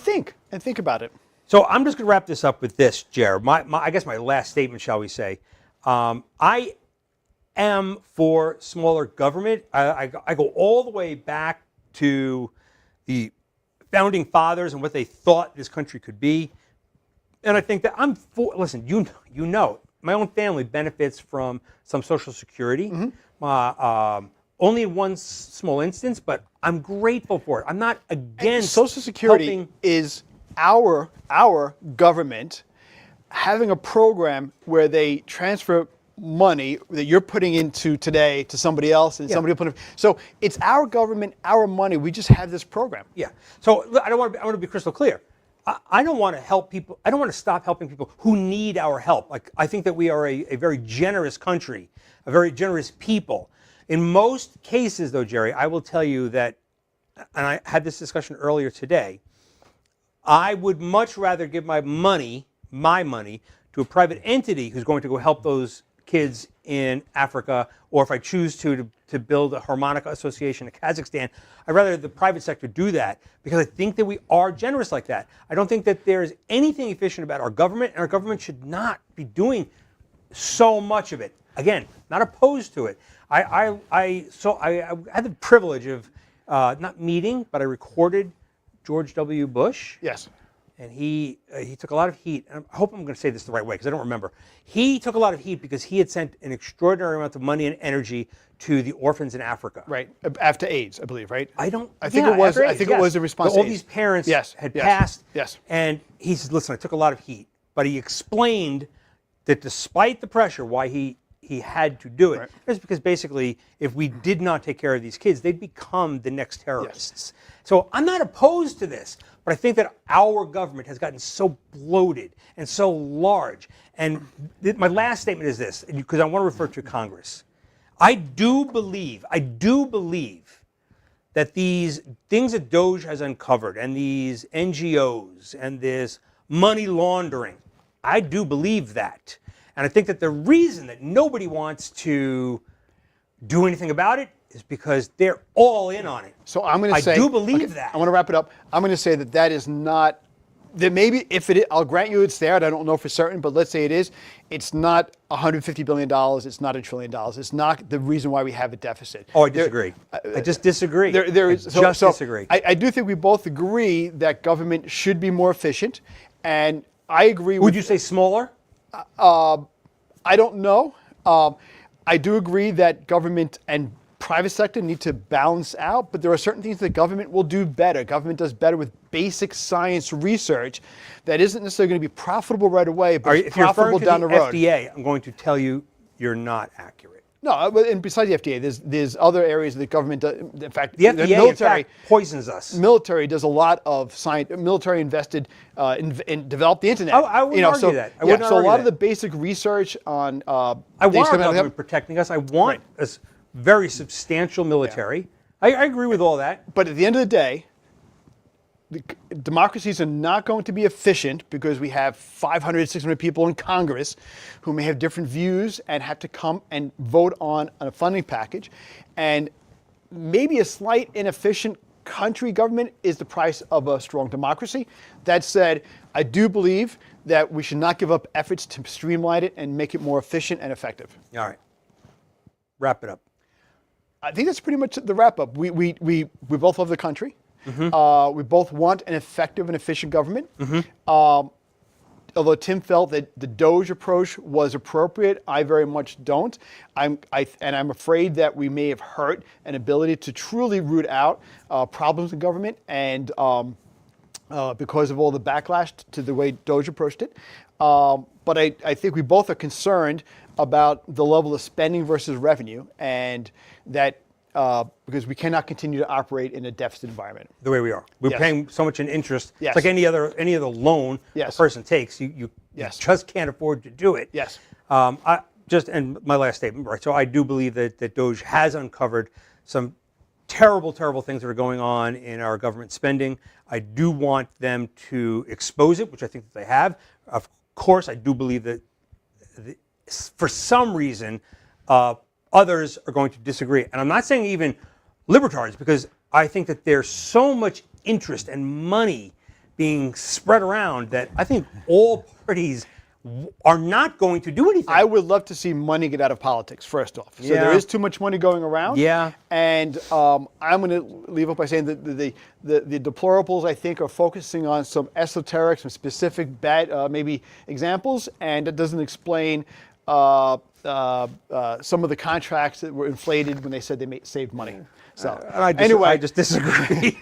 think about it. So I'm just going to wrap this up with this, Jared. I guess my last statement, shall we say. I am for smaller government. I go all the way back to the founding fathers and what they thought this country could be. And I think that I'm for, listen, you know, my own family benefits from some Social Security. Only in one small instance, but I'm grateful for it. I'm not against Social Security helping. Is our government having a program where they transfer money that you're putting into today to somebody else, and somebody will put it. So it's our government, our money. We just have this program. Yeah. So I want to be crystal clear. I don't want to help people. I don't want to stop helping people who need our help. Like, I think that we are a very generous country, a very generous people. In most cases, though, Jerry, I will tell you that, and I had this discussion earlier today, I would much rather give my money to a private entity who's going to go help those kids in Africa, or if I choose to build a harmonica association in Kazakhstan, I'd rather the private sector do that, because I think that we are generous like that. I don't think that there's anything efficient about our government, and our government should not be doing so much of it. Again, not opposed to it. I had the privilege of not meeting, but I recorded George W. Bush. Yes. And he took a lot of heat. And I hope I'm going to say this the right way because I don't remember. He took a lot of heat because he had sent an extraordinary amount of money and energy to the orphans in Africa. Right. After AIDS, I believe, right? I think it was a response to all AIDS. these parents had passed. Yes. And he said, listen, I took a lot of heat. But he explained that despite the pressure, why he had to do it. Right. It's because basically, if we did not take care of these kids, they'd become the next terrorists. Yes. So I'm not opposed to this, but I think that our government has gotten so bloated and so large. And my last statement is this, because I want to refer to Congress. I do believe that these things that DOGE has uncovered, and these NGOs, and this money laundering, I do believe that. And I think that the reason that nobody wants to do anything about it is because they're all in on it. So I'm going to say, I do believe that. I want to wrap it up. I'm going to say that is not, that maybe if it is, I'll grant you it's there, and I don't know for certain, but let's say it is, it's not $150 billion, it's not $1 trillion. It's not the reason why we have a deficit. Oh, I disagree. I just disagree. Disagree. I do think we both agree that government should be more efficient, and I agree with... Would you say smaller? I don't know. I do agree that government and private sector need to balance out, but there are certain things that government will do better. Government does better with basic science research that isn't necessarily going to be profitable right away, but it's If you're referring profitable to down the road. FDA, I'm going to tell you you're not accurate. No, and besides the FDA, there's other areas that government does. In fact, The FDA, military in fact, poisons us. military does a lot of science. Military invested in developed the internet. I wouldn't argue that. I would not so a argue lot of that. the basic research on. I want our government protecting us. I want a very substantial military. Yeah. I agree with all that. But at the end of the day, democracies are not going to be efficient because we have 500, 600 people in Congress who may have different views and have to come and vote on a funding package. And maybe a slight inefficient country government is the price of a strong democracy. That said, I do believe that we should not give up efforts to streamline it and make it more efficient and effective. All right. Wrap it up. I think that's pretty much the wrap up. We both love the country. Mm-hmm. We both want an effective and efficient government. Mm-hmm. Although Tim felt that the DOGE approach was appropriate, I very much don't. I'm afraid that we may have hurt an ability to truly root out problems in government, and because of all the backlash to the way DOGE approached it. But I think we both are concerned about the level of spending versus revenue, and that because we cannot continue to operate in a deficit environment. The way we are. We're Yes. paying so much in interest. Yes. It's like any other loan Yes. a person takes. You Yes. just can't afford to do it. Yes. And my last statement, right? So I do believe that DOGE has uncovered some terrible, terrible things that are going on in our government spending. I do want them to expose it, which I think that they have. Of course, I do believe that for some reason, others are going to disagree. And I'm not saying even libertarians, because I think that there's so much interest and money being spread around that I think all parties are not going to do anything. I would love to see money get out of politics, first off. So Yeah. there is too much money going around. Yeah. And I'm going to leave up by saying that the deplorables, I think, are focusing on some esoteric, some specific bad, maybe examples, and it doesn't explain some of the contracts that were inflated when they said they saved money. So anyway, I just disagree.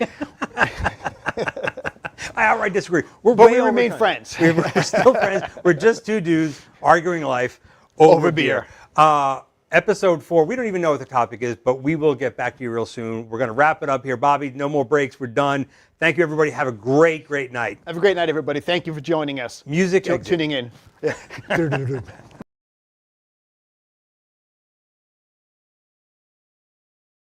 I outright disagree. But we remain friends. We're still friends. We're just two dudes arguing life over beer. Episode 4, we don't even know what the topic is, but we will get back to you real soon. We're going to wrap it up here. Bobby, no more breaks. We're done. Thank you, everybody. Have a great, great night. Have a great night, everybody. Thank you for joining us. Music. Tuning in.